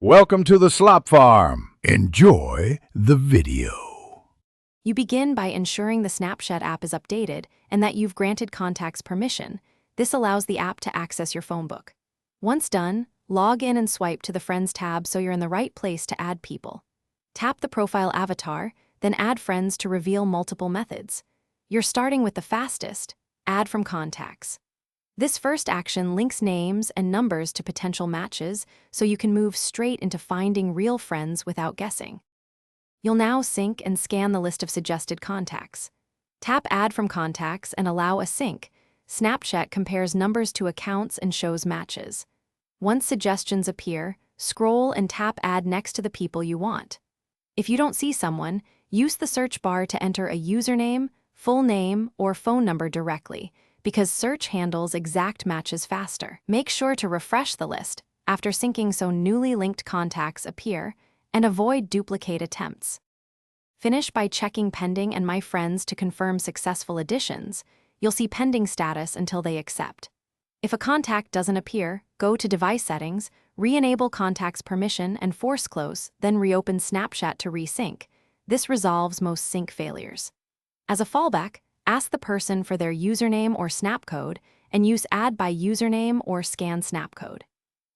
Welcome to the Slop Farm. Enjoy the video. You begin by ensuring the Snapchat app is updated and that you've granted contacts permission. This allows the app to access your phone book. Once done, log in and swipe to the Friends tab so you're in the right place to add people. Tap the profile avatar, then add friends to reveal multiple methods. You're starting with the fastest, add from contacts. This first action links names and numbers to potential matches so you can move straight into finding real friends without guessing. You'll now sync and scan the list of suggested contacts. Tap Add from Contacts and allow a sync. Snapchat compares numbers to accounts and shows matches. Once suggestions appear, scroll and tap Add next to the people you want. If you don't see someone, use the search bar to enter a username, full name, or phone number directly, because search handles exact matches faster. Make sure to refresh the list after syncing so newly linked contacts appear and avoid duplicate attempts. Finish by checking Pending and My Friends to confirm successful additions. You'll see pending status until they accept. If a contact doesn't appear, go to Device Settings, re-enable Contacts Permission and Force Close, then reopen Snapchat to resync. This resolves most sync failures. As a fallback, ask the person for their username or snap code and use Add by Username or Scan Snap Code.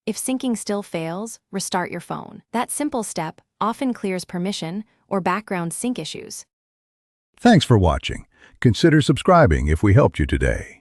If syncing still fails, restart your phone. That simple step often clears permission or background sync issues. Thanks for watching. Consider subscribing if we helped you today.